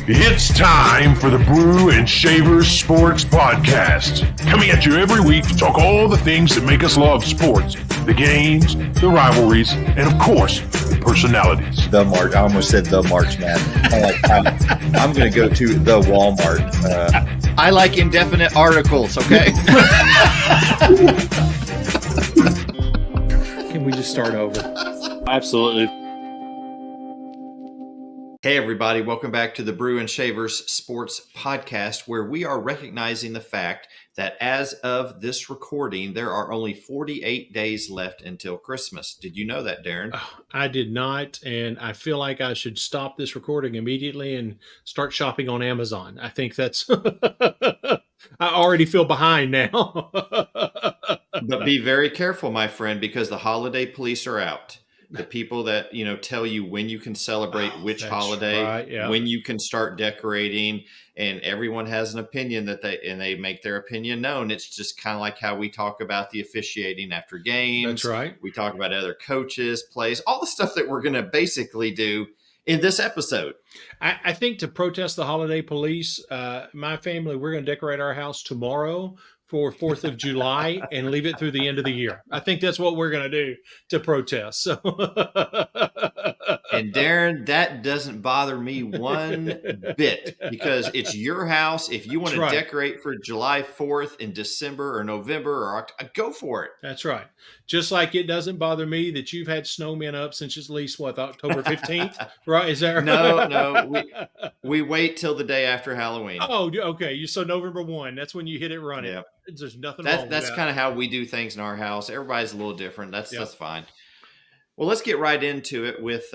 It's time for the Brew and Shavers Sports Podcast. Coming at you every week to talk all the things that make us love sports. The games, the rivalries, and of course, the personalities. The March. I almost said the March Madness. I'm going to go to the Walmart. I like indefinite articles, okay? Can we just start over? Absolutely. Hey, everybody. Welcome back to the Brew and Shavers Sports Podcast, where we are recognizing the fact that as of this recording, there are only 48 days left until Christmas. Did you know that, Darren? I did not, and I feel like I should stop this recording immediately and start shopping on Amazon. I think that's... I already feel behind now. But be very careful, my friend, because the holiday police are out. The people that, tell you when you can celebrate which holiday, right, yeah. when you can start decorating, and everyone has an opinion and they make their opinion known. It's just kind of like how we talk about the officiating after games. That's right. We talk about other coaches, plays, all the stuff that we're going to basically do in this episode. I think to protest the holiday police, my family, we're going to decorate our house tomorrow for 4th of July and leave it through the end of the year. I think that's what we're going to do to protest. So. And Darren, that doesn't bother me one bit because it's your house. If you want to decorate for July 4th in December or November or October, go for it. That's right. Just like it doesn't bother me that you've had snowmen up since at least, October 15th, right? Is that right? No. We wait till the day after Halloween. Oh, okay. So November 1, that's when you hit it running. Yep. There's nothing wrong with that. That's kind of how we do things in our house. Everybody's a little different. That's fine. Well, let's get right into it with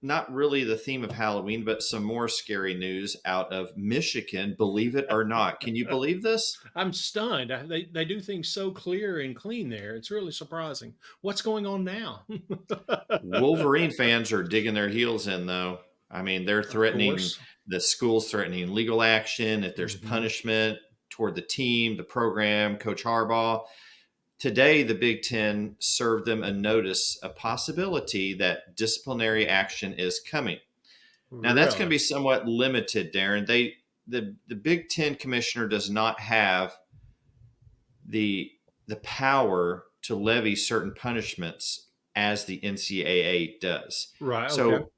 not really the theme of Halloween, but some more scary news out of Michigan, believe it or not. Can you believe this? I'm stunned. They do things so clear and clean there. It's really surprising. What's going on now? Wolverine fans are digging their heels in, though. I mean, they're threatening, the school's threatening legal action if there's punishment toward the team, the program, Coach Harbaugh. Today, the Big Ten served them a notice, a possibility that disciplinary action is coming. Now, that's going to be somewhat limited, Darren. The Big Ten commissioner does not have the power to levy certain punishments as the NCAA does. Right. So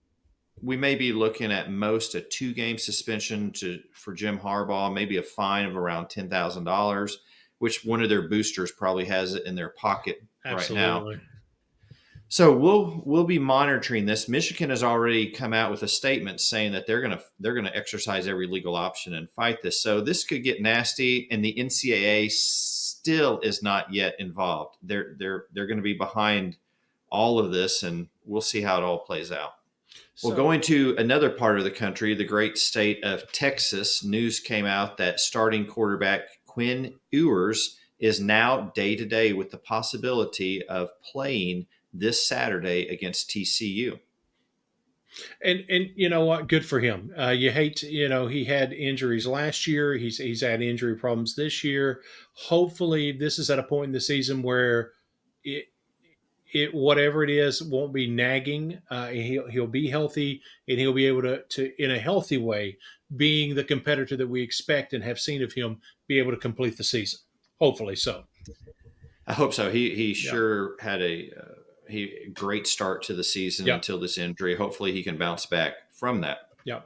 we may be looking at most a 2-game suspension for Jim Harbaugh, maybe a fine of around $10,000. Which one of their boosters probably has it in their pocket right now. So we'll be monitoring this. Michigan has already come out with a statement saying that they're gonna exercise every legal option and fight this. So this could get nasty, and the NCAA still is not yet involved. They're going to be behind all of this, and we'll see how it all plays out. Well, going to another part of the country, the great state of Texas, news came out that starting quarterback Quinn Ewers is now day-to-day with the possibility of playing this Saturday against TCU. And you know what? Good for him. You hate, he had injuries last year. He's had injury problems this year. Hopefully this is at a point in the season where it whatever it is won't be nagging. He'll be healthy, and he'll be able to in a healthy way, being the competitor that we expect and have seen of him, be able to complete the season. Hopefully so. I hope so. He sure had a great start to the season until this injury. Hopefully he can bounce back from that. Yeah.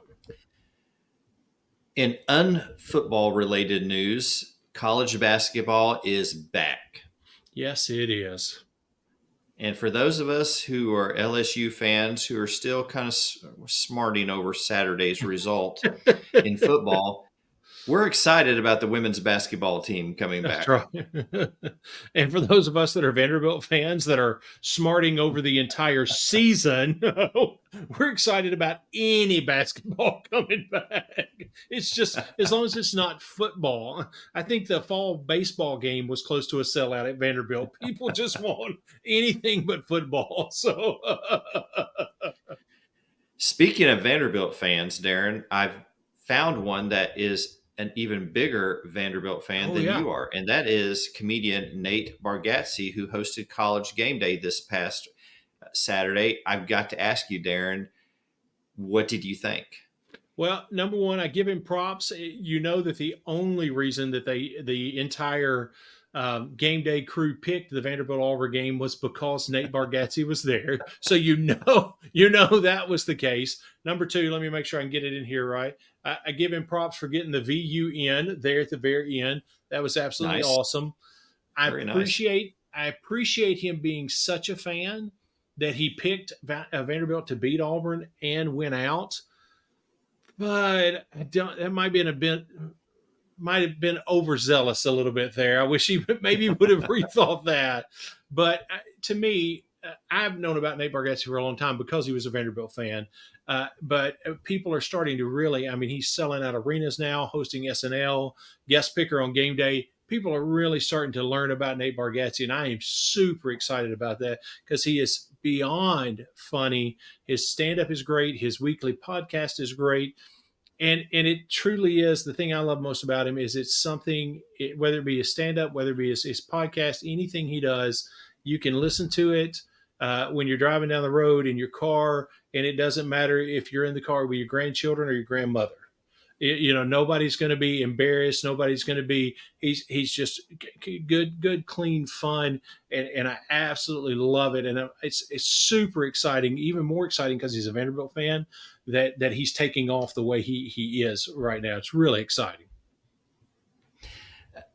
In unfootball related news, college basketball is back. Yes, it is. And for those of us who are LSU fans who are still kind of smarting over Saturday's result in football, we're excited about the women's basketball team coming back. That's right. And for those of us that are Vanderbilt fans that are smarting over the entire season, we're excited about any basketball coming back. It's just, as long as it's not football. I think the fall baseball game was close to a sellout at Vanderbilt. People just want anything but football. So, speaking of Vanderbilt fans, Darren, I've found one that is an even bigger Vanderbilt fan than you are, and that is comedian Nate Bargatze, who hosted College Game Day this past Saturday. I've got to ask you, Darren, what did you think? Well, number one, I give him props. You know that the only reason that the entire game day crew picked the Vanderbilt Auburn game was because Nate Bargatze was there. So you know that was the case. Number two, let me make sure I can get it in here right. I give him props for getting the VU in there at the very end. That was absolutely Nice. awesome. Very nice. I appreciate him being such a fan that he picked Vanderbilt to beat Auburn and win out. But I don't. That might have been overzealous a little bit there. I wish he maybe would have rethought that. But to me, I've known about Nate Bargatze for a long time because he was a Vanderbilt fan. But people are starting to really. I mean, he's selling out arenas now, hosting SNL, guest picker on game day. People are really starting to learn about Nate Bargatze, and I am super excited about that because he is beyond funny. His stand-up is great. His weekly podcast is great. And it truly is the thing I love most about him is it's something, whether it be his stand-up, whether it be his podcast, anything he does, you can listen to it when you're driving down the road in your car, and it doesn't matter if you're in the car with your grandchildren or your grandmother. Nobody's going to be embarrassed. Nobody's going to be. He's just good, clean fun, and I absolutely love it. And it's super exciting, even more exciting because he's a Vanderbilt fan that he's taking off the way he is right now. It's really exciting.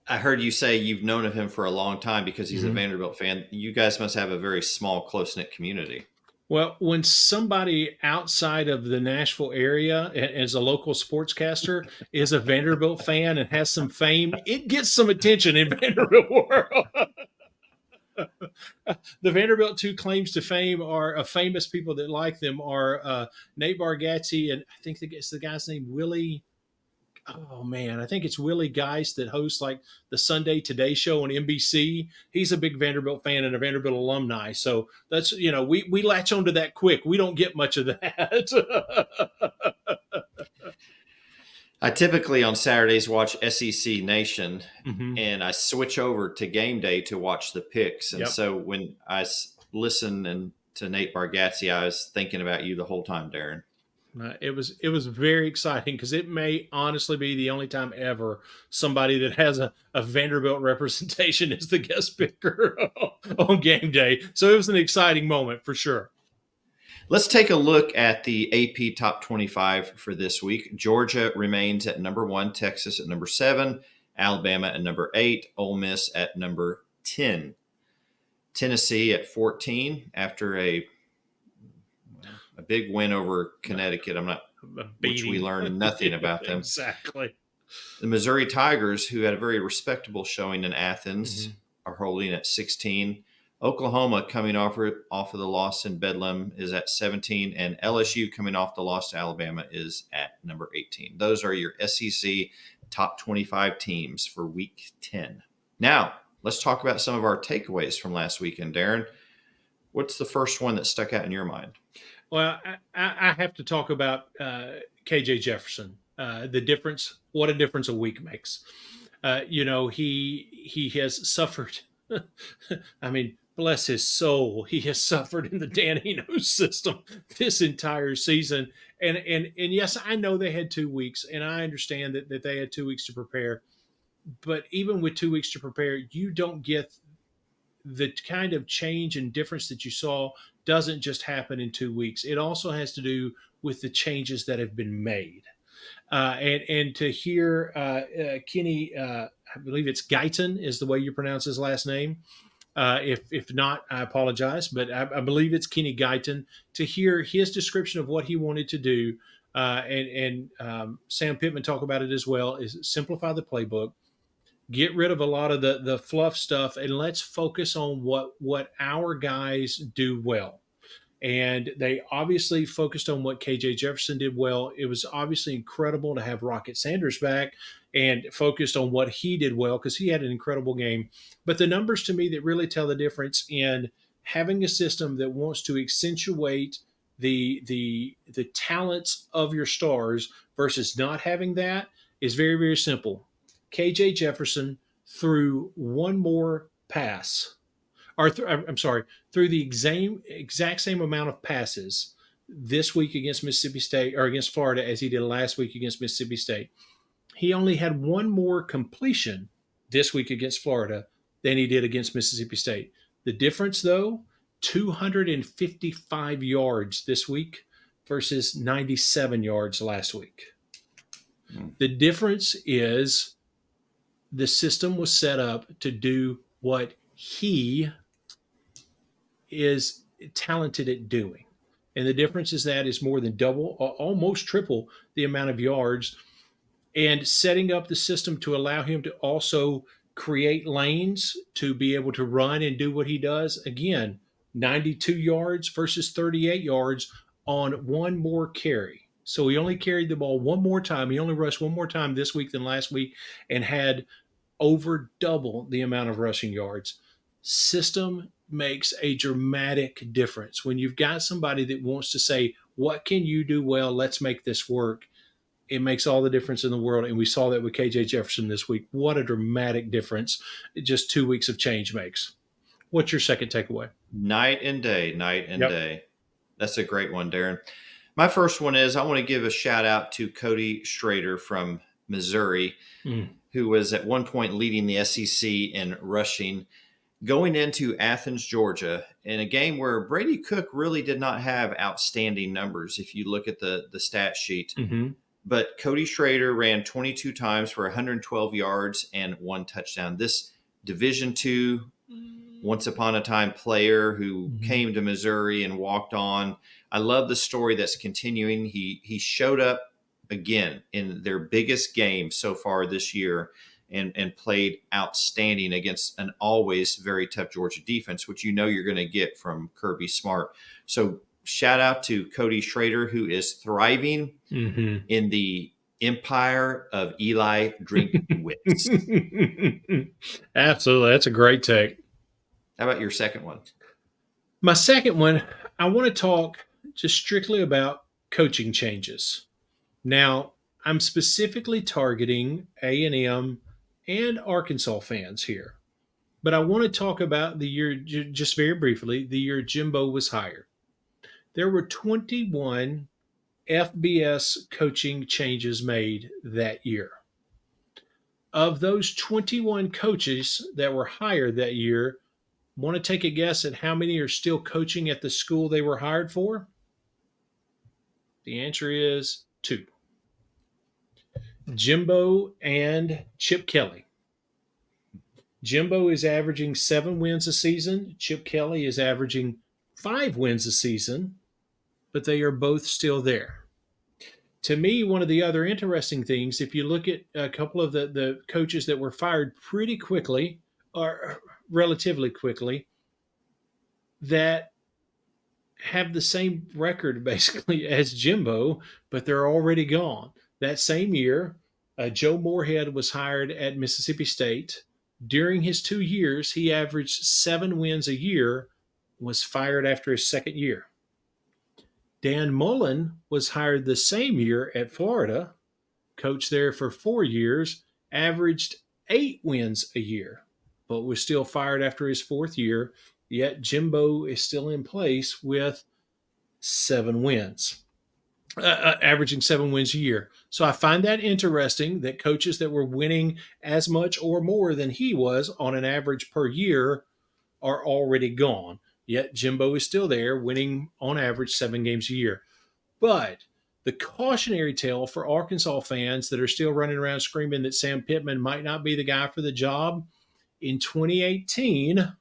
I heard you say you've known of him for a long time because he's a Vanderbilt fan. You guys must have a very small, close-knit community. Well, when somebody outside of the Nashville area as a local sportscaster is a Vanderbilt fan and has some fame, it gets some attention in Vanderbilt world. The Vanderbilt two claims to fame are famous people that like them are Nate Bargatze and I think it's the guy's name Willie. Oh man, I think it's Willie Geist that hosts like the Sunday Today Show on NBC. He's a big Vanderbilt fan and a Vanderbilt alumni. So that's we latch onto that quick. We don't get much of that. I typically on Saturdays watch SEC Nation, Mm-hmm. and I switch over to game day to watch the picks. And Yep. so when I listen to Nate Bargatze, I was thinking about you the whole time, Darren. It was very exciting because it may honestly be the only time ever somebody that has a Vanderbilt representation is the guest picker on game day. So it was an exciting moment for sure. Let's take a look at the AP Top 25 for this week. Georgia remains at number 1, Texas at number 7, Alabama at number 8, Ole Miss at number 10. Tennessee at 14 after a big win over Connecticut. Which we learned nothing about them. Exactly. The Missouri Tigers, who had a very respectable showing in Athens, are holding at 16. Oklahoma, coming off of the loss in Bedlam, is at 17. And LSU, coming off the loss to Alabama, is at number 18. Those are your SEC top 25 teams for week 10. Now, let's talk about some of our takeaways from last weekend, Darren. What's the first one that stuck out in your mind? Well, I have to talk about KJ Jefferson. The difference, what a difference a week makes. He has suffered. I mean, bless his soul, he has suffered in the Dan Enos system this entire season. And yes, I know they had 2 weeks, and I understand that they had 2 weeks to prepare. But even with 2 weeks to prepare, you don't get the kind of change and difference that you saw doesn't just happen in 2 weeks. It also has to do with the changes that have been made. And to hear Kenny, I believe it's Guyton is the way you pronounce his last name. If not, I apologize, but I believe it's Kenny Guyton. To hear his description of what he wanted to do, and Sam Pittman talk about it as well, is simplify the playbook. Get rid of a lot of the fluff stuff, and let's focus on what our guys do well. And they obviously focused on what KJ Jefferson did well. It was obviously incredible to have Rocket Sanders back and focused on what he did well because he had an incredible game. But the numbers to me that really tell the difference in having a system that wants to accentuate the talents of your stars versus not having that is very, very simple. KJ Jefferson threw one more pass, through the exact same amount of passes this week against Mississippi State or against Florida as he did last week against Mississippi State. He only had one more completion this week against Florida than he did against Mississippi State. The difference, though, 255 yards this week versus 97 yards last week. The difference is the system was set up to do what he is talented at doing. And the difference is that is more than double, almost triple the amount of yards, and setting up the system to allow him to also create lanes to be able to run and do what he does. Again, 92 yards versus 38 yards on one more carry. So he only carried the ball one more time. He only rushed one more time this week than last week and had over double the amount of rushing yards. System makes a dramatic difference. When you've got somebody that wants to say, what can you do well? Let's make this work. It makes all the difference in the world. And we saw that with KJ Jefferson this week. What a dramatic difference just 2 weeks of change makes. What's your second takeaway? Night and day. That's a great one, Darren. My first one is I want to give a shout out to Cody Schrader from Missouri, who was at one point leading the SEC in rushing, going into Athens, Georgia, in a game where Brady Cook really did not have outstanding numbers if you look at the stat sheet. Mm-hmm. But Cody Schrader ran 22 times for 112 yards and 1 touchdown. This Division II, once upon a time player who came to Missouri and walked on. I love the story that's continuing. He showed up again in their biggest game so far this year and played outstanding against an always very tough Georgia defense, which you know you're going to get from Kirby Smart. So shout out to Cody Schrader, who is thriving in the empire of Eli Drinkwitz. Absolutely. That's a great take. How about your second one? My second one, I want to talk just strictly about coaching changes. Now, I'm specifically targeting A&M and Arkansas fans here. But I want to talk about the year, just very briefly, the year Jimbo was hired. There were 21 FBS coaching changes made that year. Of those 21 coaches that were hired that year, want to take a guess at how many are still coaching at the school they were hired for? The answer is 2. Jimbo and Chip Kelly. Jimbo is averaging 7 wins a season. Chip Kelly is averaging 5 wins a season, but they are both still there. To me, one of the other interesting things, if you look at a couple of the coaches that were fired pretty quickly, or relatively quickly, that have the same record basically as Jimbo, but they're already gone. That same year, Joe Moorhead was hired at Mississippi State. During his 2 years, he averaged 7 wins a year, was fired after his second year. Dan Mullen was hired the same year at Florida, coached there for 4 years, averaged 8 wins a year, but was still fired after his 4th year. Yet Jimbo is still in place with 7 wins, averaging 7 wins a year. So I find that interesting that coaches that were winning as much or more than he was on an average per year are already gone. Yet Jimbo is still there, winning on average 7 games a year. But the cautionary tale for Arkansas fans that are still running around screaming that Sam Pittman might not be the guy for the job, in 2018,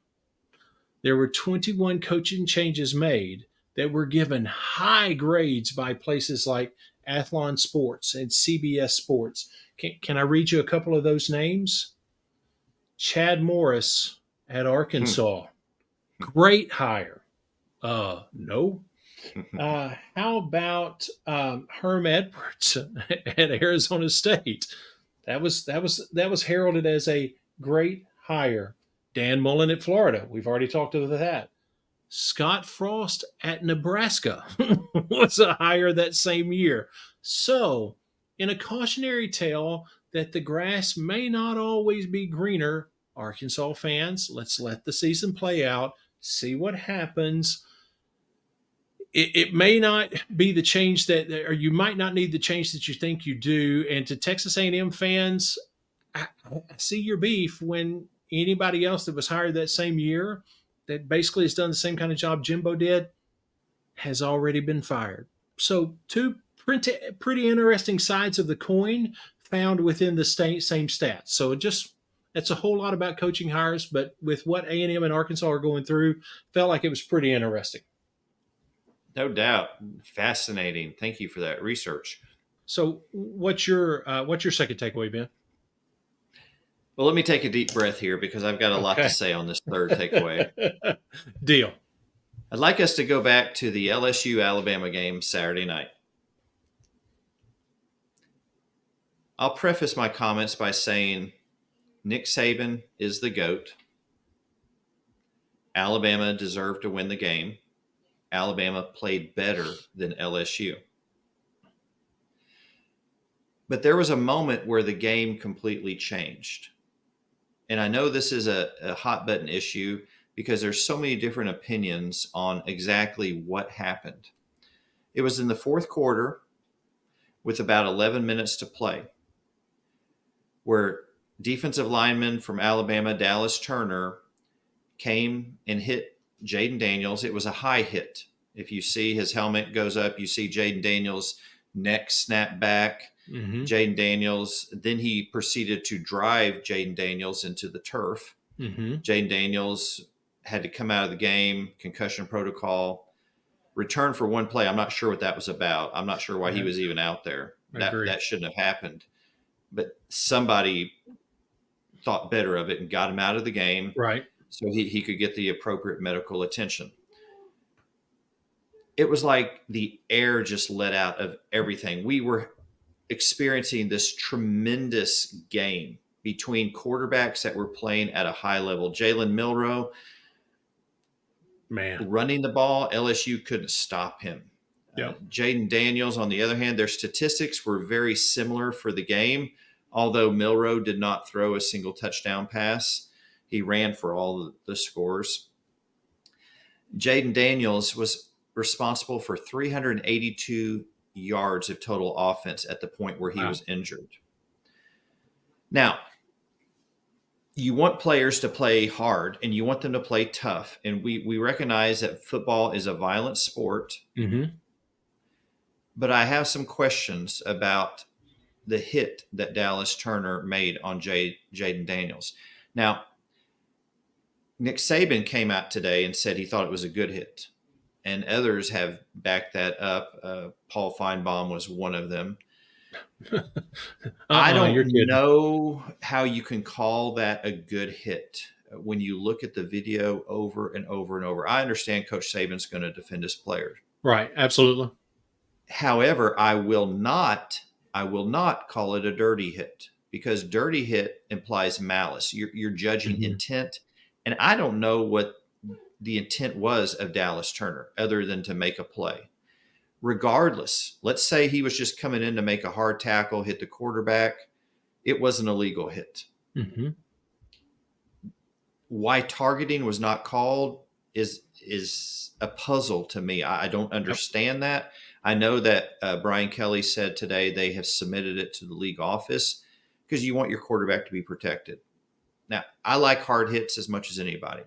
there were 21 coaching changes made that were given high grades by places like Athlon Sports and CBS Sports. Can I read you a couple of those names? Chad Morris at Arkansas. Great hire. No. How about Herm Edwards at Arizona State? That was heralded as a great hire. Dan Mullen at Florida. We've already talked about that. Scott Frost at Nebraska was a hire that same year. So, in a cautionary tale that the grass may not always be greener, Arkansas fans, let's let the season play out, see what happens. it may not be the change or you might not need the change that you think you do. And to Texas A&M fans, I see your beef when anybody else that was hired that same year that basically has done the same kind of job Jimbo did has already been fired. So two pretty interesting sides of the coin found within the same stats. So it's a whole lot about coaching hires, but with what A&M and Arkansas are going through, felt like it was pretty interesting. No doubt. Fascinating. Thank you for that research. So what's your second takeaway, Ben? Well, let me take a deep breath here because I've got a lot to say on this third takeaway. Deal. I'd like us to go back to the LSU Alabama game Saturday night. I'll preface my comments by saying Nick Saban is the GOAT. Alabama deserved to win the game. Alabama played better than LSU. But there was a moment where the game completely changed. And I know this is a hot button issue because there's so many different opinions on exactly what happened. It was in the fourth quarter with about 11 minutes to play, where defensive lineman from Alabama, Dallas Turner, came and hit Jayden Daniels. It was a high hit. If you see his helmet goes up, you see Jayden Daniels' neck snap back. Mm-hmm. Jayden Daniels, then he proceeded to drive Jayden Daniels into the turf. Mm-hmm. Jayden Daniels had to come out of the game, concussion protocol, return for one play. I'm not sure what that was about. I'm not sure why he was even out there. That shouldn't have happened. But somebody thought better of it and got him out of the game. Right. So he could get the appropriate medical attention. It was like the air just let out of everything. We were experiencing this tremendous game between quarterbacks that were playing at a high level. Jalen Milroe, running the ball, LSU couldn't stop him. Yep. Jayden Daniels, on the other hand, their statistics were very similar for the game, although Milroe did not throw a single touchdown pass. He ran for all the scores. Jayden Daniels was responsible for 382 yards of total offense at the point where he was injured. Now, you want players to play hard and you want them to play tough. And we recognize that football is a violent sport. Mm-hmm. But I have some questions about the hit that Dallas Turner made on Jayden Daniels. Now, Nick Saban came out today and said he thought it was a good hit. And others have backed that up. Paul Feinbaum was one of them. I don't know how you can call that a good hit when you look at the video over and over and over. I understand Coach Saban's going to defend his players. Right. Absolutely. However, I will not call it a dirty hit because dirty hit implies malice. You're judging Mm-hmm. intent. And I don't know what the intent was of Dallas Turner other than to make a play. Regardless, let's say he was just coming in to make a hard tackle, hit the quarterback. It was an illegal hit. Mm-hmm. Why targeting was not called is a puzzle to me. I don't understand that. I know that Brian Kelly said today they have submitted it to the league office because you want your quarterback to be protected. Now, I like hard hits as much as anybody.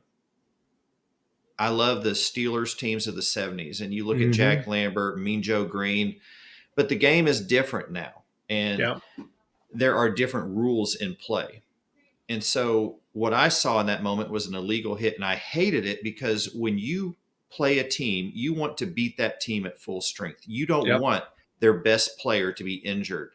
I love the Steelers teams of the 70s, and you look at Jack Lambert, Mean Joe Green, but the game is different now, and there are different rules in play. And so what I saw in that moment was an illegal hit, and I hated it because when you play a team, you want to beat that team at full strength. You don't want their best player to be injured.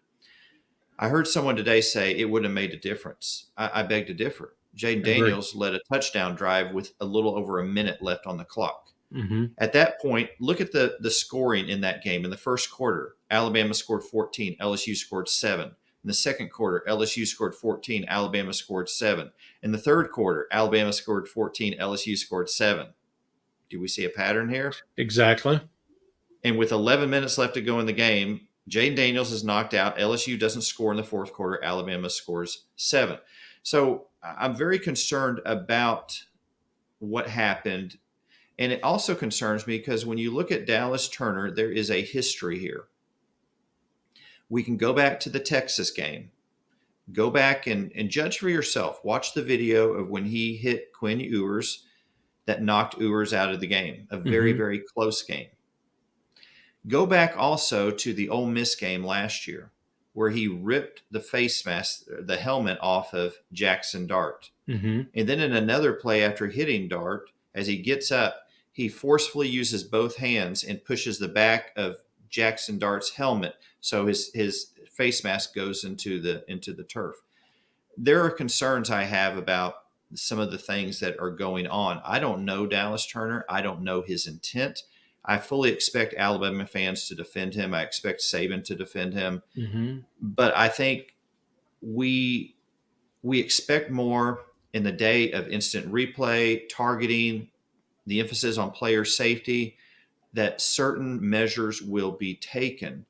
I heard someone today say it wouldn't have made a difference. I beg to differ. Jayden Daniels led a touchdown drive with a little over a minute left on the clock. Mm-hmm. At that point, look at the scoring in that game. In the first quarter, Alabama scored 14, LSU scored 7. In the second quarter, LSU scored 14, Alabama scored 7. In the third quarter, Alabama scored 14, LSU scored 7. Do we see a pattern here? Exactly. And with 11 minutes left to go in the game, Jayden Daniels is knocked out. LSU doesn't score in the fourth quarter. Alabama scores 7. So I'm very concerned about what happened. And it also concerns me because when you look at Dallas Turner, there is a history here. We can go back to the Texas game. Go back and judge for yourself. Watch the video of when he hit Quinn Ewers that knocked Ewers out of the game. A very, very close game. Go back also to the Ole Miss game last year where he ripped the face mask, the helmet off of Jackson Dart. And then in another play after hitting Dart, as he gets up, he forcefully uses both hands and pushes the back of Jackson Dart's helmet so his face mask goes into the turf. There are concerns I have about some of the things that are going on. I don't know Dallas Turner. I don't know his intent. I fully expect Alabama fans to defend him. I expect Saban to defend him. But I think we expect more in the day of instant replay, targeting, the emphasis on player safety, that certain measures will be taken.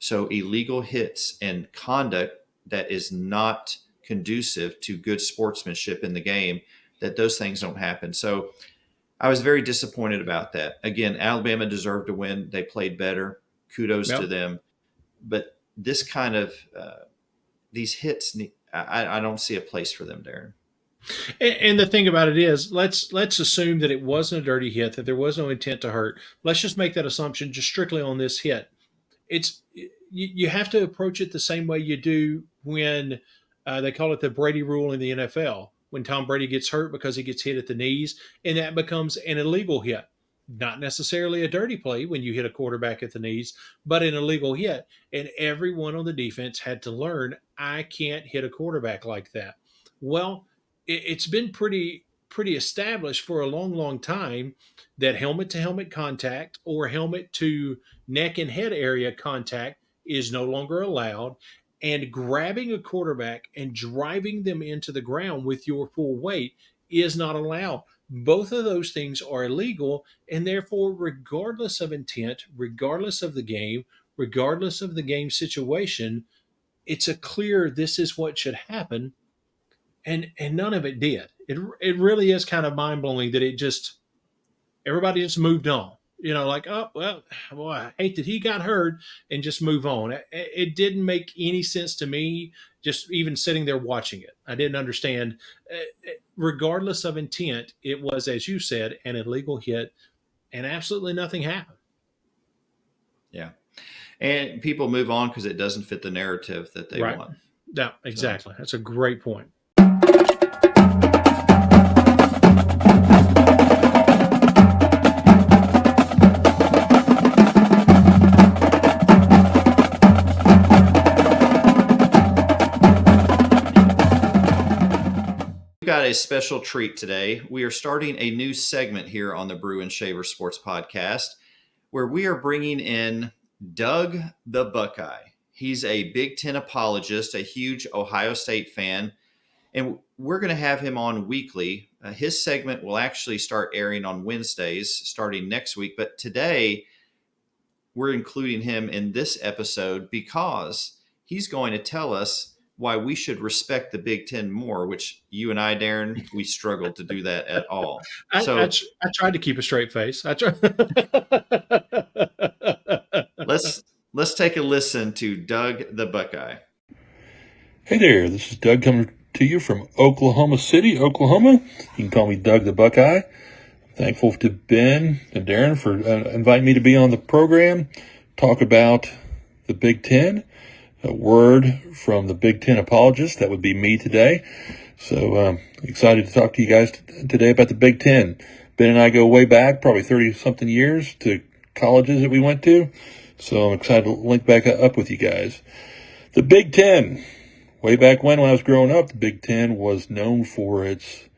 So illegal hits and conduct that is not conducive to good sportsmanship in the game, that those things don't happen. So I was very disappointed about that. Again, Alabama deserved to win. They played better. Kudos to them. But this kind of these hits, I don't see a place for them, Darren. And the thing about it is, let's assume that it wasn't a dirty hit, that there was no intent to hurt. Let's just make that assumption just strictly on this hit. You have to approach it the same way you do when they call it the Brady rule in the NFL. When Tom Brady gets hurt because he gets hit at the knees, and that becomes an illegal hit. Not necessarily a dirty play when you hit a quarterback at the knees, but an illegal hit. And everyone on the defense had to learn, I can't hit a quarterback like that. Well, it's been pretty established for a long, long time that helmet-to-helmet contact or helmet to neck and head area contact is no longer allowed. And grabbing a quarterback and driving them into the ground with your full weight is not allowed. Both of those things are illegal, and therefore, regardless of intent, regardless of the game, regardless of the game situation, it's a clear this is what should happen, and none of it did. It really is kind of mind-blowing that everybody just moved on. Like, oh, well, boy, I hate that he got hurt, and just move on. It didn't make any sense to me, just even sitting there watching it. I didn't understand. Regardless of intent, it was, as you said, an illegal hit, and absolutely nothing happened. Yeah. And people move on because it doesn't fit the narrative that they want. Yeah, exactly. That's a great point. Got a special treat today. We are starting a new segment here on the Brew and Shaver Sports Podcast where we are bringing in Doug the Buckeye. He's a Big Ten apologist, a huge Ohio State fan, and we're going to have him on weekly. His segment will actually start airing on Wednesdays starting next week, but today we're including him in this episode because he's going to tell us why we should respect the Big Ten more, which you and I, Darren, we struggled to do that at all. I tried to keep a straight face. Let's take a listen to Doug the Buckeye. Hey there, this is Doug coming to you from Oklahoma City, Oklahoma. You can call me Doug the Buckeye. I'm thankful to Ben and Darren for inviting me to be on the program, talk about the Big Ten. A word from the Big Ten apologist, that would be me today. So excited to talk to you guys today about the Big Ten. Ben and I go way back, probably 30-something years, to colleges that we went to. So I'm excited to link back up with you guys. The Big Ten. Way back when I was growing up, the Big Ten was known for its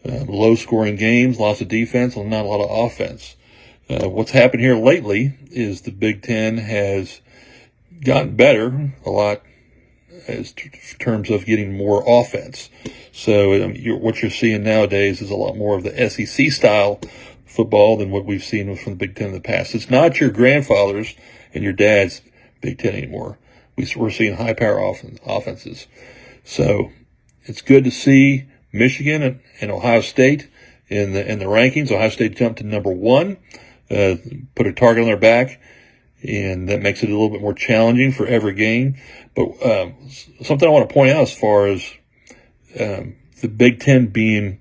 low-scoring games, lots of defense, and not a lot of offense. What's happened here lately is the Big Ten has gotten better a lot as terms of getting more offense. So what you're seeing nowadays is a lot more of the SEC style football than what we've seen from the Big Ten in the past. It's not your grandfather's and your dad's Big Ten anymore. We're seeing high power offenses. So it's good to see Michigan and Ohio State in the rankings. Ohio State jumped to number 1, put a target on their back, and that makes it a little bit more challenging for every game. But something I want to point out as far as the Big Ten being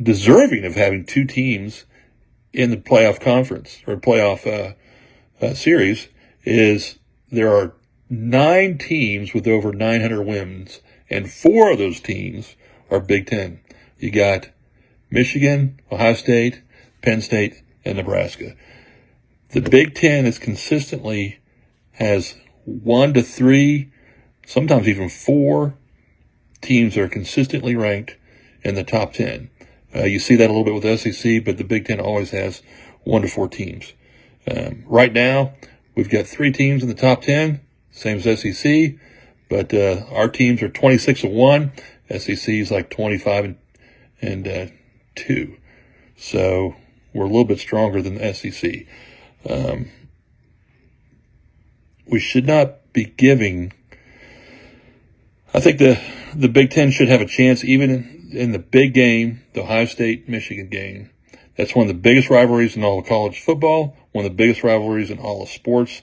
deserving of having 2 teams in the playoff conference or playoff series is there are 9 teams with over 900 wins, and 4 of those teams are Big Ten. You got Michigan, Ohio State, Penn State, and Nebraska. The Big Ten is consistently has 1 to 3, sometimes even 4 teams that are consistently ranked in the top 10. You see that a little bit with SEC, but the Big Ten always has 1 to 4 teams. Right now, we've got 3 teams in the top 10, same as SEC, but our teams are 26-1. SEC is like 25 and 2. So we're a little bit stronger than the SEC. We should not be giving. I think the Big Ten should have a chance, even in the big game, the Ohio State-Michigan game. That's one of the biggest rivalries in all of college football, one of the biggest rivalries in all of sports,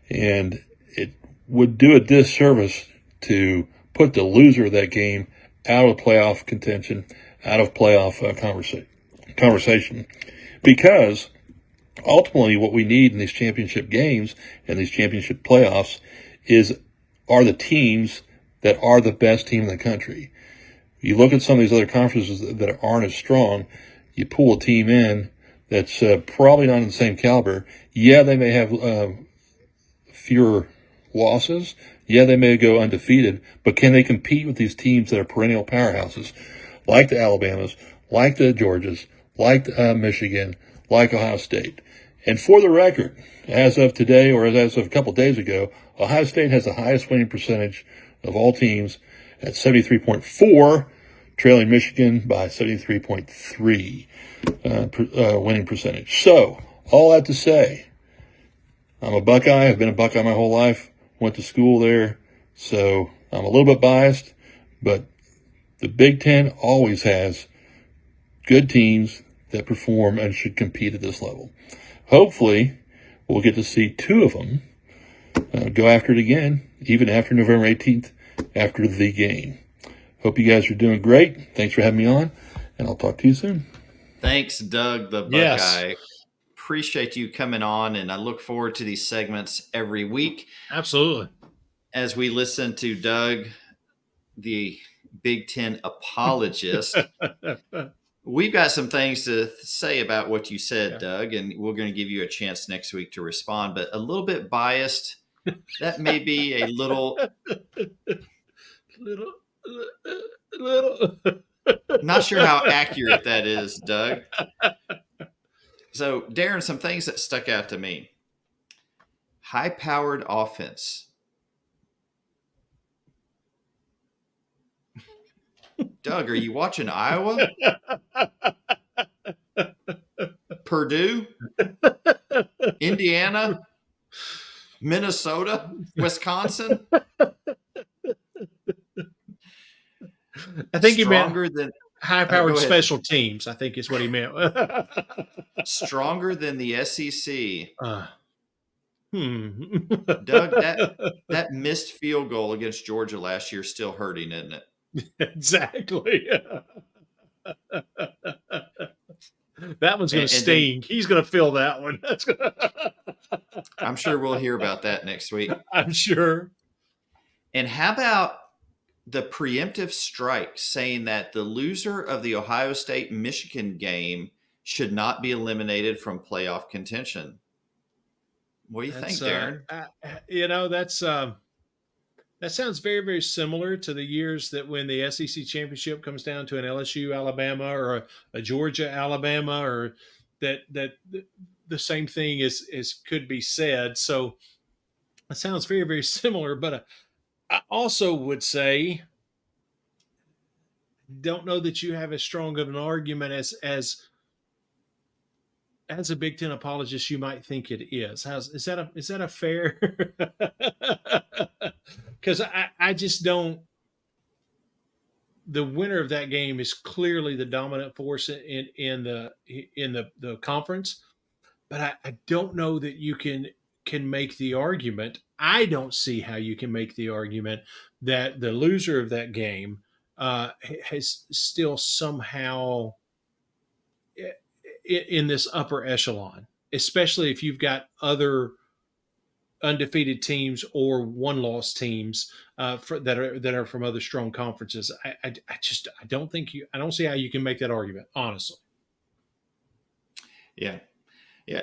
and it would do a disservice to put the loser of that game out of playoff contention, out of playoff conversation, because ultimately what we need in these championship games and these championship playoffs are the teams that are the best team in the country. You look at some of these other conferences that aren't as strong, you pull a team in that's probably not in the same caliber. Yeah, they may have fewer losses. Yeah, they may go undefeated, but can they compete with these teams that are perennial powerhouses, like the Alabamas, like the Georgias, like Michigan, like Ohio State? And for the record, as of today, or as of a couple of days ago, Ohio State has the highest winning percentage of all teams at 73.4, trailing Michigan by 73.3 winning percentage. So, all that to say, I'm a Buckeye. I've been a Buckeye my whole life. Went to school there, so I'm a little bit biased. But the Big Ten always has good teams that perform and should compete at this level. Hopefully, we'll get to see 2 of them go after it again, even after November 18th, after the game. Hope you guys are doing great. Thanks for having me on, and I'll talk to you soon. Thanks, Doug the Buckeye. Yes. Appreciate you coming on, and I look forward to these segments every week. Absolutely. As we listen to Doug, the Big Ten apologist, we've got some things to say about what you said, Doug, and we're going to give you a chance next week to respond, but a little bit biased. That may be a little. Not sure how accurate that is, Doug. So, Darren, some things that stuck out to me. High-powered offense. Doug, are you watching Iowa? Purdue? Indiana? Minnesota? Wisconsin? I think he meant Stronger than high-powered go ahead. special teams, I think is what he meant. Stronger than the SEC. Doug, that missed field goal against Georgia last year is still hurting, isn't it? Exactly. That one's going to sting. He's going to feel that one. I'm sure we'll hear about that next week. I'm sure. And how about the preemptive strike saying that the loser of the Ohio State-Michigan game should not be eliminated from playoff contention? What do you think, Darren? That sounds very, very similar to the years that when the SEC championship comes down to an LSU Alabama or a Georgia Alabama, or that the same thing is could be said. So it sounds very, very similar. But I also would say, don't know that you have as strong of an argument as a Big Ten apologist you might think it is. Is that a fair? Because I just don't. the winner of that game is clearly the dominant force in the conference. But I don't know that you can make the argument. I don't see how you can make the argument that the loser of that game has still somehow in this upper echelon, especially if you've got other undefeated teams or one-loss teams that are from other strong conferences. I don't think I don't see how you can make that argument, honestly. Yeah. Yeah.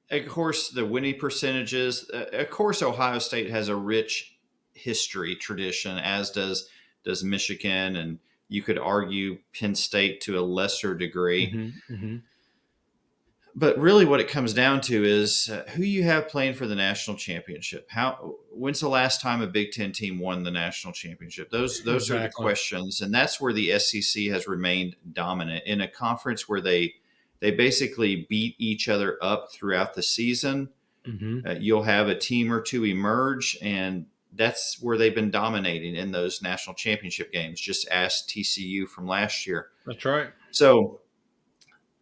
Of course, the winning percentages, of course, Ohio State has a rich history tradition, as does Michigan. And you could argue Penn State to a lesser degree. Mm-hmm, mm-hmm. But really, what it comes down to is who you have playing for the national championship. When's the last time a Big Ten team won the national championship? Those are the Exactly. questions, and that's where the SEC has remained dominant in a conference where they basically beat each other up throughout the season. Mm-hmm. You'll have a team or two emerge, and that's where they've been dominating in those national championship games. Just ask TCU from last year. That's right. So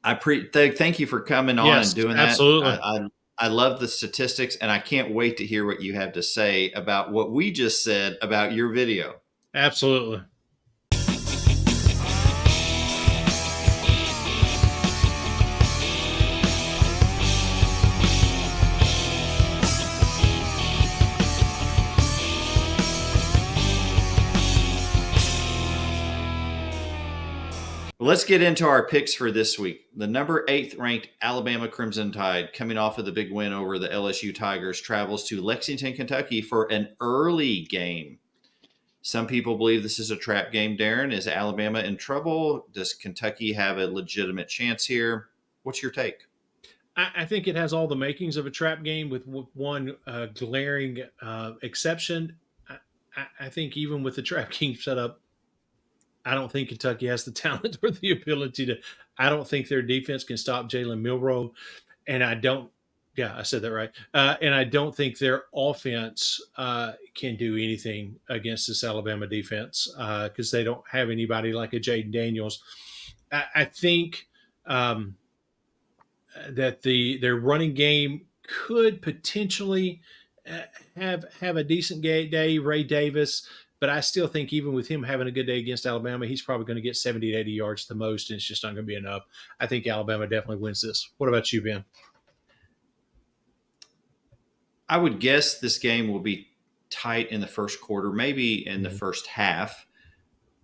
thank you for coming on Yes, and doing absolutely. that. I love the statistics, and I can't wait to hear what you have to say about what we just said about your video. Absolutely. Let's get into our picks for this week. The number 8th ranked Alabama Crimson Tide, coming off of the big win over the LSU Tigers, travels to Lexington, Kentucky for an early game. Some people believe this is a trap game, Darren. Is Alabama in trouble? Does Kentucky have a legitimate chance here? What's your take? I think it has all the makings of a trap game with one glaring exception. I think even with the trap game set up, I don't think Kentucky has the talent or the ability to. I don't think their defense can stop Jalen Milroe, and I don't. Yeah, I said that right. And I don't think their offense can do anything against this Alabama defense because they don't have anybody like a Jayden Daniels. I think that their running game could potentially have a decent day. Ray Davis. But I still think even with him having a good day against Alabama, he's probably going to get 70 to 80 yards the most, and it's just not going to be enough. I think Alabama definitely wins this. What about you, Ben? I would guess this game will be tight in the first quarter, maybe in the first half,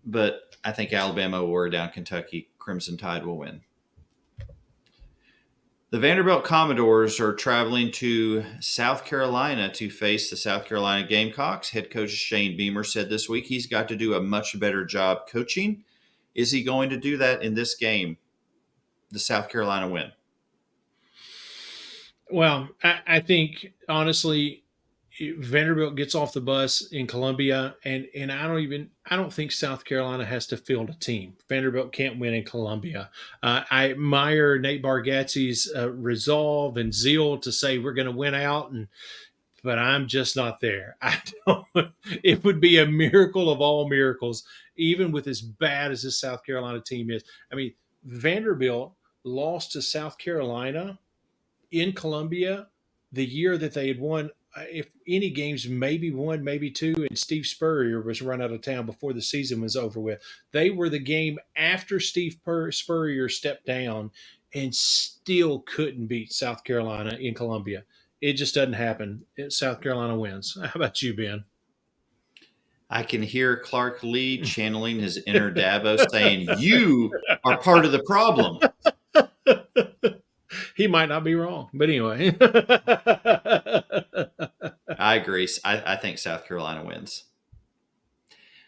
but I think Alabama will wear down Kentucky. Crimson Tide will win. The Vanderbilt Commodores are traveling to South Carolina to face the South Carolina Gamecocks. Head coach Shane Beamer said this week he's got to do a much better job coaching. Is he going to do that in this game? The South Carolina win. Well, I think, honestly, Vanderbilt gets off the bus in Columbia, and I don't think South Carolina has to field a team. Vanderbilt can't win in Columbia. I admire Nate Bargatze's resolve and zeal to say we're going to win out, but I'm just not there. It would be a miracle of all miracles, even with as bad as this South Carolina team is. I mean, Vanderbilt lost to South Carolina in Columbia the year that they had won, if any games, maybe one, maybe two, and Steve Spurrier was run out of town before the season was over with. They were the game after Steve Spurrier stepped down and still couldn't beat South Carolina in Columbia. It just doesn't happen. South Carolina wins. How about you, Ben? I can hear Clark Lee channeling his inner Dabo saying, "You are part of the problem." He might not be wrong, but anyway. I agree. I think South Carolina wins.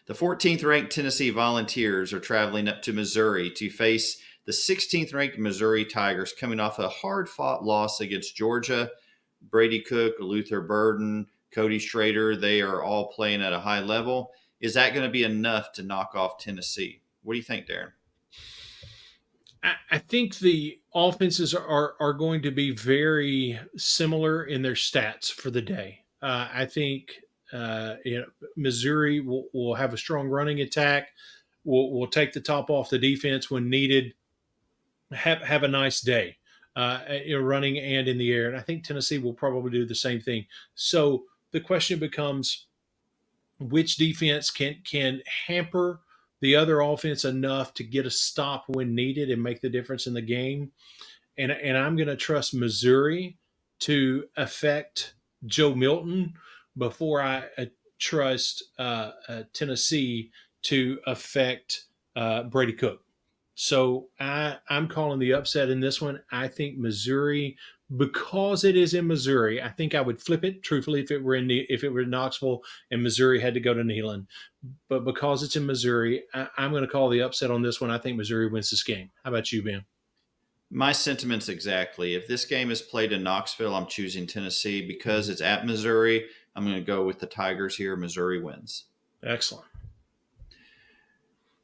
The 14th ranked Tennessee Volunteers are traveling up to Missouri to face the 16th ranked Missouri Tigers, coming off a hard fought loss against Georgia. Brady Cook, Luther Burden, Cody Schrader, they are all playing at a high level. Is that going to be enough to knock off Tennessee? What do you think, Darren? I think the offenses are going to be very similar in their stats for the day. I think Missouri will have a strong running attack. will take the top off the defense when needed. Have a nice day, running and in the air. And I think Tennessee will probably do the same thing. So the question becomes, which defense can hamper the other offense enough to get a stop when needed and make the difference in the game? And I'm going to trust Missouri to affect Joe Milton before I trust Tennessee to affect Brady Cook. So I'm calling the upset in this one. I think Missouri, because it is in Missouri, I think I would flip it truthfully if it were in Knoxville and Missouri had to go to Neyland. But because it's in Missouri, I'm going to call the upset on this one. I think Missouri wins this game. How about you, Ben? My sentiments exactly. If this game is played in Knoxville, I'm choosing Tennessee. Because it's at Missouri, I'm going to go with the Tigers here. Missouri wins. Excellent.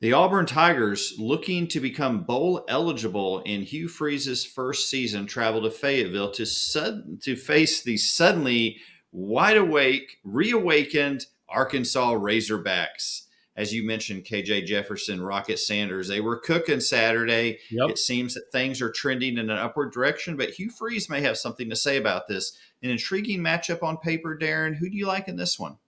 The Auburn Tigers, looking to become bowl eligible in Hugh Freeze's first season, travel to Fayetteville to face the suddenly wide awake, reawakened Arkansas Razorbacks. As you mentioned, KJ Jefferson, Rocket Sanders, they were cooking Saturday. Yep. It seems that things are trending in an upward direction, but Hugh Freeze may have something to say about this. An intriguing matchup on paper, Darren. Who do you like in this one?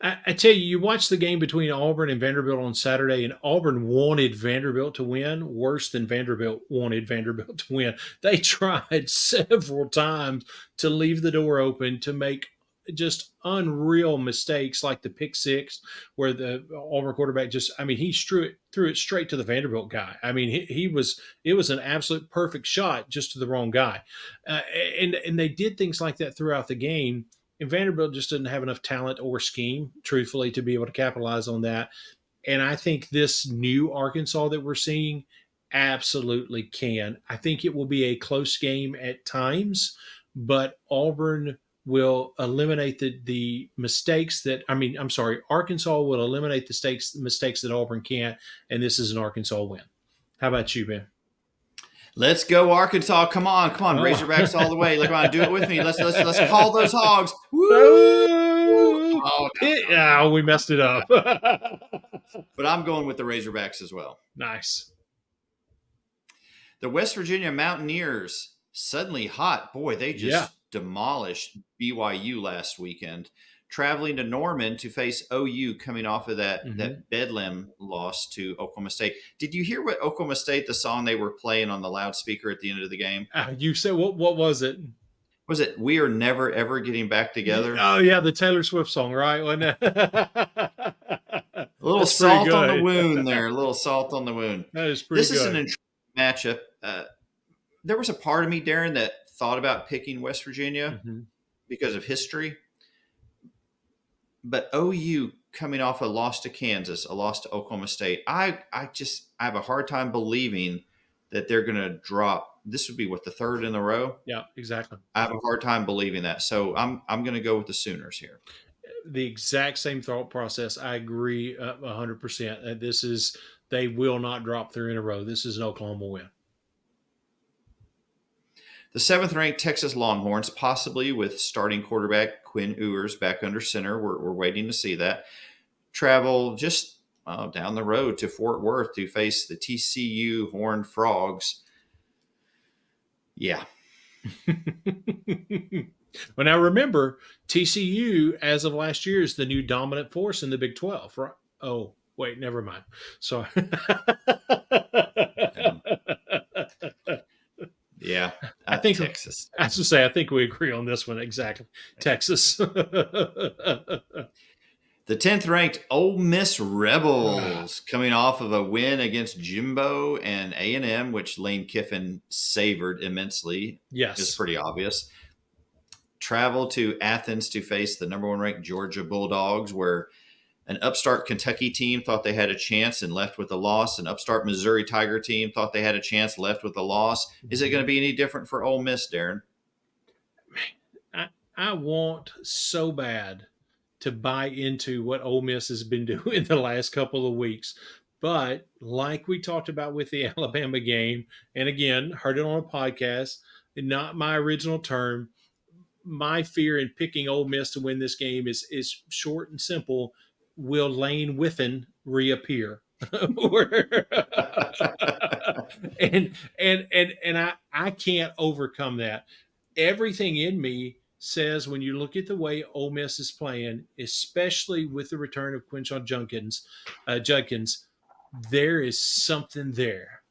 I tell you, you watched the game between Auburn and Vanderbilt on Saturday, and Auburn wanted Vanderbilt to win worse than Vanderbilt wanted Vanderbilt to win. They tried several times to leave the door open, to make just unreal mistakes like the pick six where the Auburn quarterback he threw it straight to the Vanderbilt guy. I mean, it was an absolute perfect shot just to the wrong guy. And they did things like that throughout the game. And Vanderbilt just didn't have enough talent or scheme, truthfully, to be able to capitalize on that. And I think this new Arkansas that we're seeing absolutely can. I think it will be a close game at times, but Auburn will eliminate the mistakes that, Arkansas will eliminate the mistakes that Auburn can't, and this is an Arkansas win. How about you, Ben? Let's go, Arkansas. Come on. Razorbacks all the way. Come on, do it with me. Let's call those hogs. Woo! Oh, we messed it up. But I'm going with the Razorbacks as well. Nice. The West Virginia Mountaineers, suddenly hot. Boy, they just demolished BYU last weekend. Traveling to Norman to face OU, coming off of that Bedlam loss to Oklahoma State. Did you hear what Oklahoma State, the song they were playing on the loudspeaker at the end of the game? You said, what was it? Was it "We Are Never Ever Getting Back Together"? Oh yeah, the Taylor Swift song, right? Wasn't it? A little salt on the wound there. A little salt on the wound. That is pretty good. This is an intriguing matchup. There was a part of me, Darren, that thought about picking West Virginia because of history. But OU coming off a loss to Kansas, a loss to Oklahoma State, I have a hard time believing that they're going to drop. This would be the third in a row. Yeah, exactly. I have a hard time believing that. So I'm going to go with the Sooners here. The exact same thought process. I agree 100%. They will not drop 3 in a row. This is an Oklahoma win. The 7th-ranked Texas Longhorns, possibly with starting quarterback Quinn Ewers back under center. We're waiting to see that. Travel just down the road to Fort Worth to face the TCU Horned Frogs. Yeah. Well, now remember, TCU, as of last year, is the new dominant force in the Big 12, right? Oh, wait, never mind. Sorry. Yeah, I think Texas. I was to say, I think we agree on this one. Exactly. Texas. The 10th-ranked Ole Miss Rebels coming off of a win against Jimbo and A&M, which Lane Kiffin savored immensely. Yes. It's pretty obvious. Travel to Athens to face the number 1 ranked Georgia Bulldogs, where an upstart Kentucky team thought they had a chance and left with a loss. An upstart Missouri Tiger team thought they had a chance, left with a loss. Is it going to be any different for Ole Miss, Darren? I want so bad to buy into what Ole Miss has been doing the last couple of weeks. But like we talked about with the Alabama game, and again, heard it on a podcast, not my original term, my fear in picking Ole Miss to win this game is short and simple. Will Lane Whiffen reappear? and I can't overcome that. Everything in me says when you look at the way Ole Miss is playing, especially with the return of Quinshon Judkins, there is something there.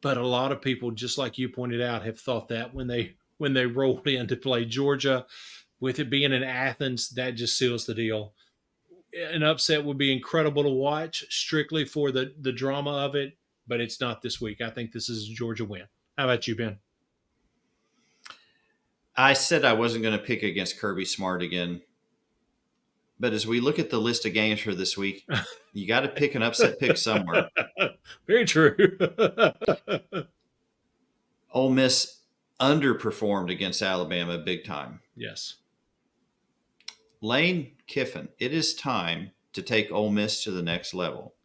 But a lot of people, just like you pointed out, have thought that when they rolled in to play Georgia, with it being in Athens, that just seals the deal. An upset would be incredible to watch, strictly for the drama of it, but it's not this week. I think this is a Georgia win. How about you, Ben? I said I wasn't going to pick against Kirby Smart again. But as we look at the list of games for this week, you got to pick an upset pick somewhere. Very true. Ole Miss underperformed against Alabama big time. Yes. Lane Kiffin, it is time to take Ole Miss to the next level.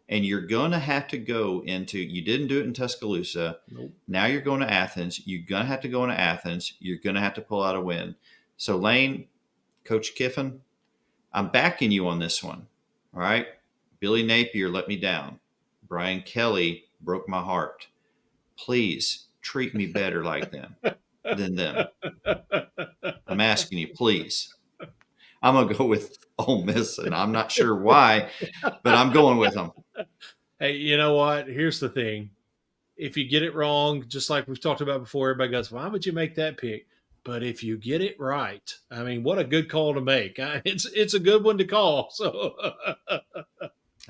And you're going to have to go into, you didn't do it in Tuscaloosa. Nope. Now you're going to Athens. You're going to have to go into Athens. You're going to have to pull out a win. So, Lane, Coach Kiffin, I'm backing you on this one. All right. Billy Napier let me down. Brian Kelly broke my heart. Please treat me better like them than them. I'm asking you, please. I'm going to go with Ole Miss, and I'm not sure why, but I'm going with them. Hey, you know what? Here's the thing. If you get it wrong, just like we've talked about before, everybody goes, why would you make that pick? But if you get it right, I mean, what a good call to make. It's a good one to call. So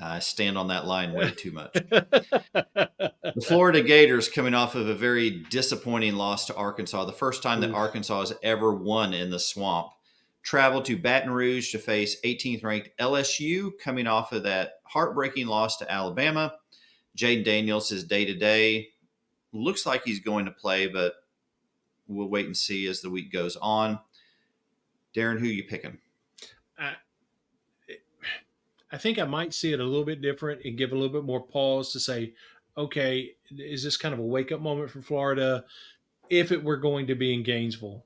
I stand on that line way too much. The Florida Gators coming off of a very disappointing loss to Arkansas, the first time that Arkansas has ever won in the swamp. Traveled to Baton Rouge to face 18th ranked LSU, coming off of that heartbreaking loss to Alabama. Jayden Daniels is day-to-day. Looks like he's going to play, but we'll wait and see as the week goes on. Darren, who are you picking? I think I might see it a little bit different and give a little bit more pause to say, okay, is this kind of a wake-up moment for Florida if it were going to be in Gainesville?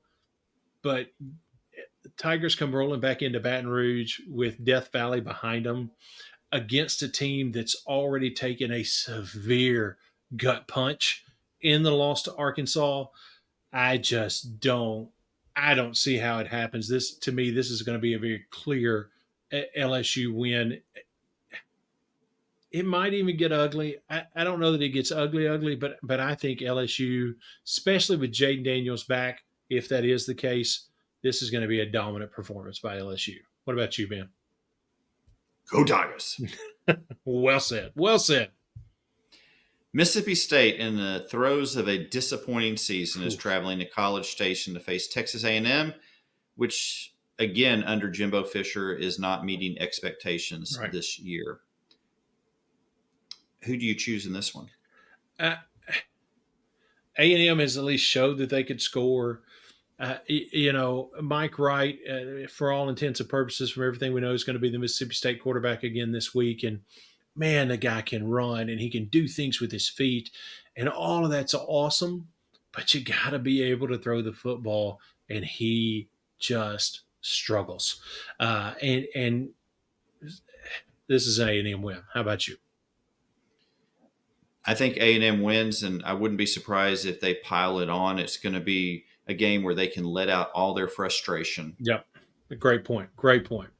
But the Tigers come rolling back into Baton Rouge with Death Valley behind them against a team that's already taken a severe gut punch in the loss to Arkansas. I don't see how it happens. This, to me, this is going to be a very clear LSU win. It might even get ugly. I don't know that it gets ugly, but I think LSU, especially with Jayden Daniels back, if that is the case, this is going to be a dominant performance by LSU. What about you, Ben? Go Tigers. Well said. Well said. Mississippi State, in the throes of a disappointing season, is traveling to College Station to face Texas A&M, which, again, under Jimbo Fisher, is not meeting expectations this year. Who do you choose in this one? A&M has at least showed that they could score. Mike Wright, for all intents and purposes, from everything we know, is going to be the Mississippi State quarterback again this week. And, man, the guy can run and he can do things with his feet. And all of that's awesome. But you got to be able to throw the football. And he just struggles. And this is an A&M win. How about you? I think A&M wins, and I wouldn't be surprised if they pile it on. It's going to be a game where they can let out all their frustration. Yep. Great point. Great point.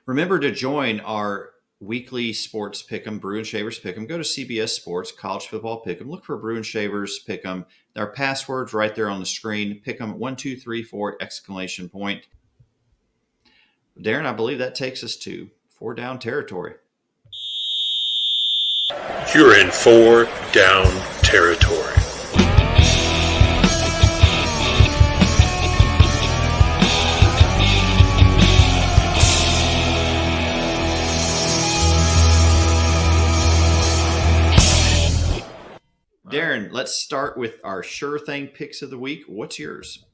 Remember to join our weekly sports pick'em, Brew and Shavers pick'em. Go to CBS Sports, College Football Pick'em. Look for Brew and Shavers pick'em. Our password's right there on the screen. Pick'em 1, 2, 3, 4 ! Darren, I believe that takes us to 4 down territory. You're in 4 down territory. Darren, let's start with our sure thing picks of the week. What's yours?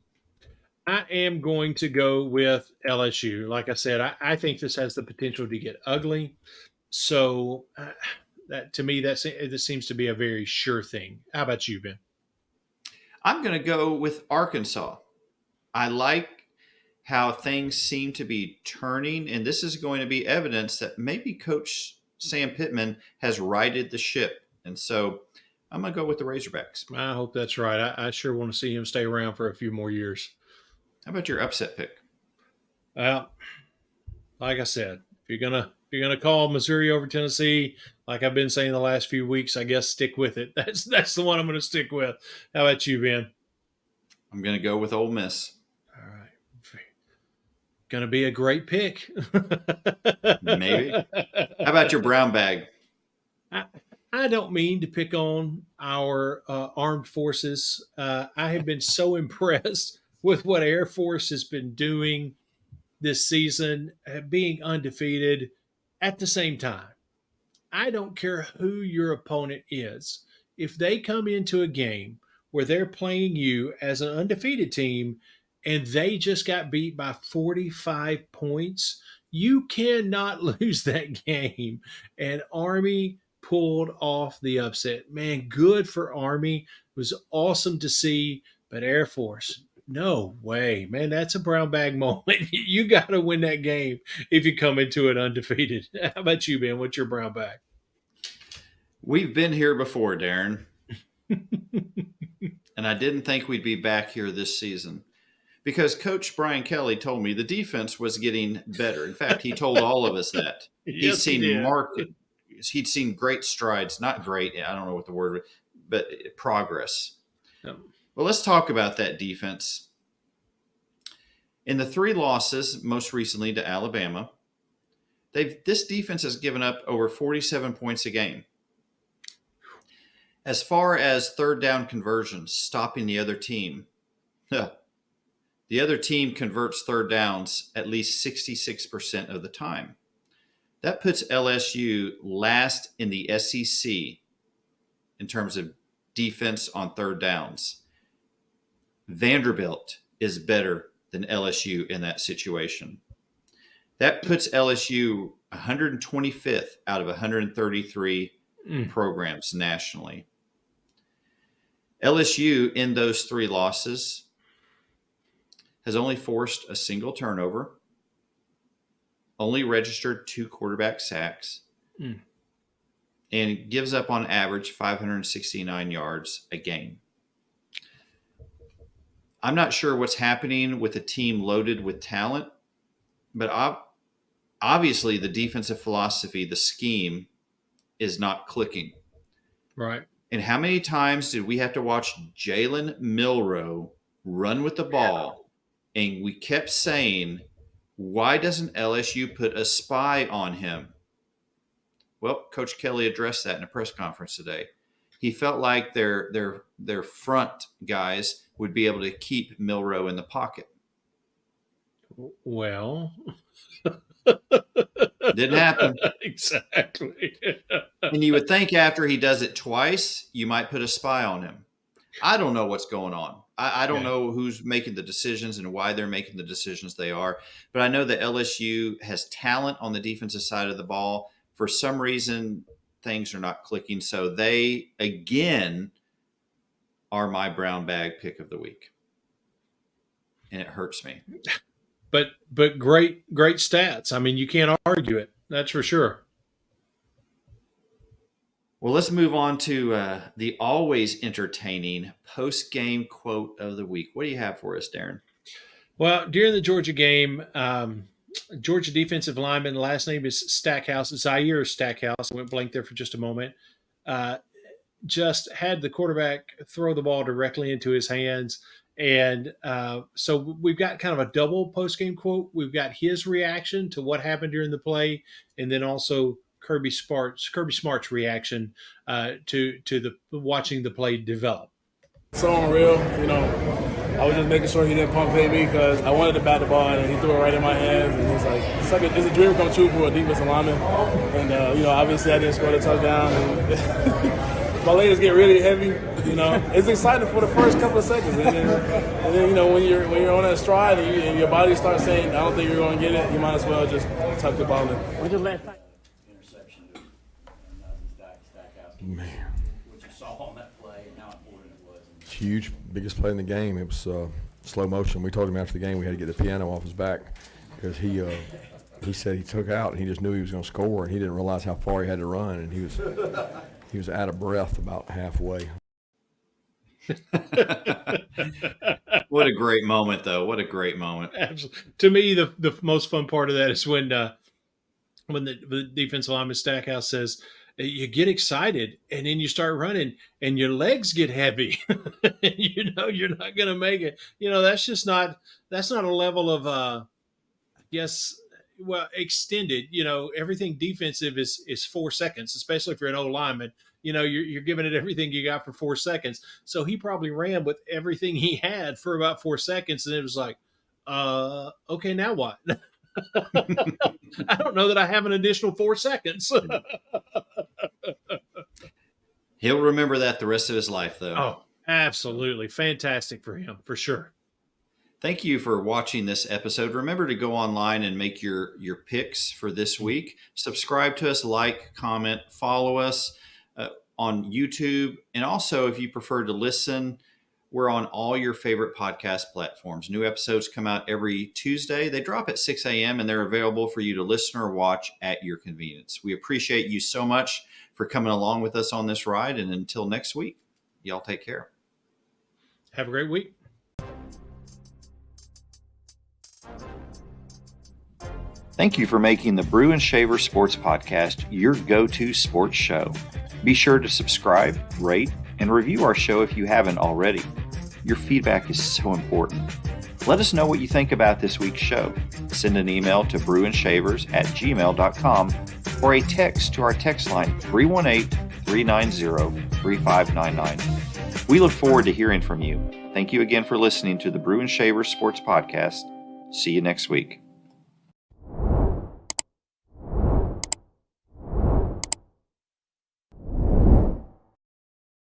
I am going to go with LSU. Like I said, I think this has the potential to get ugly. So that to me, this seems to be a very sure thing. How about you, Ben? I'm going to go with Arkansas. I like how things seem to be turning, and this is going to be evidence that maybe Coach Sam Pittman has righted the ship. And so I'm going to go with the Razorbacks. I hope that's right. I sure want to see him stay around for a few more years. How about your upset pick? Well, like I said, if you're gonna call Missouri over Tennessee, like I've been saying the last few weeks, I guess stick with it. That's the one I'm going to stick with. How about you, Ben? I'm going to go with Ole Miss. All right. Going to be a great pick. Maybe. How about your brown bag? I don't mean to pick on our armed forces. I have been so impressed with what Air Force has been doing this season, being undefeated at the same time. I don't care who your opponent is. If they come into a game where they're playing you as an undefeated team and they just got beat by 45 points, you cannot lose that game. And Army pulled off the upset. Man, good for Army. It was awesome to see, but Air Force, no way, man. That's a brown bag moment. You got to win that game if you come into it undefeated. How about you, Ben? What's your brown bag? We've been here before, Darren. And I didn't think we'd be back here this season because Coach Brian Kelly told me the defense was getting better. In fact, he told all of us that. Yes, He'd seen great strides, not great, I don't know what the word, but progress. Yep. Well, let's talk about that defense. In the 3 losses, most recently to Alabama, this defense has given up over 47 points a game. As far as third down conversions, stopping the other team, the other team converts third downs at least 66% of the time. That puts LSU last in the SEC in terms of defense on third downs. Vanderbilt is better than LSU in that situation. That puts LSU 125th out of 133 programs nationally. LSU in those 3 losses has only forced a single turnover, only registered 2 quarterback sacks, and gives up on average 569 yards a game. I'm not sure what's happening with a team loaded with talent, but obviously the defensive philosophy, the scheme, is not clicking. Right. And how many times did we have to watch Jalen Milroe run with the ball? And we kept saying, why doesn't LSU put a spy on him? Well, Coach Kelly addressed that in a press conference today. He felt like their front guys would be able to keep Milroe in the pocket. Well, didn't happen. Exactly. And you would think after he does it twice, you might put a spy on him. I don't know what's going on. I don't know who's making the decisions and why they're making the decisions they are. But I know that LSU has talent on the defensive side of the ball. For some reason, things are not clicking. So they, again, are my brown bag pick of the week. And it hurts me. But great stats. I mean, you can't argue it. That's for sure. Well, let's move on to the always entertaining post-game quote of the week. What do you have for us, Darren? Well, during the Georgia game, Georgia defensive lineman, last name is Stackhouse, Zaire Stackhouse. I went blank there for just a moment. Just had the quarterback throw the ball directly into his hands. And so we've got kind of a double post-game quote. We've got his reaction to what happened during the play, and then also Kirby Smart's reaction to the watching the play develop. So unreal, I was just making sure he didn't pump fake me because I wanted to bat the ball and he threw it right in my hands, and it's a dream come true for a defensive lineman. And obviously I didn't score the touchdown. And my legs get really heavy. It's exciting for the first couple of seconds, and then when you're on that stride and your body starts saying, I don't think you're going to get it, you might as well just tuck the ball in. Interception to Stackhouse. Man. What you saw on that play and how important it was. huge, biggest play in the game. It was slow motion. We told him after the game we had to get the piano off his back because he said he took out and he just knew he was going to score, and he didn't realize how far he had to run, and he was out of breath about halfway. What a great moment, though. What a great moment. Absolutely. To me, the most fun part of that is when the defensive lineman Stackhouse says, you get excited and then you start running and your legs get heavy. You know you're not going to make it. You know, that's not a level of extended. You know, everything defensive is 4 seconds, especially if you're an old lineman. You know, you're giving it everything you got for 4 seconds. So he probably ran with everything he had for about 4 seconds, and it was like, okay, now what? I don't know that I have an additional 4 seconds. He'll remember that the rest of his life, though. Oh, absolutely. Fantastic for him, for sure. Thank you for watching this episode. Remember to go online and make your picks for this week. Subscribe to us, like, comment, follow us on YouTube. And also, if you prefer to listen, we're on all your favorite podcast platforms. New episodes come out every Tuesday. They drop at 6 a.m. and they're available for you to listen or watch at your convenience. We appreciate you so much for coming along with us on this ride. And until next week, y'all take care. Have a great week. Thank you for making the Brew and Shaver Sports Podcast your go-to sports show. Be sure to subscribe, rate, and review our show if you haven't already. Your feedback is so important. Let us know what you think about this week's show. Send an email to brewandshavers@gmail.com or a text to our text line 318-390-3599. We look forward to hearing from you. Thank you again for listening to the Brew and Shaver Sports Podcast. See you next week.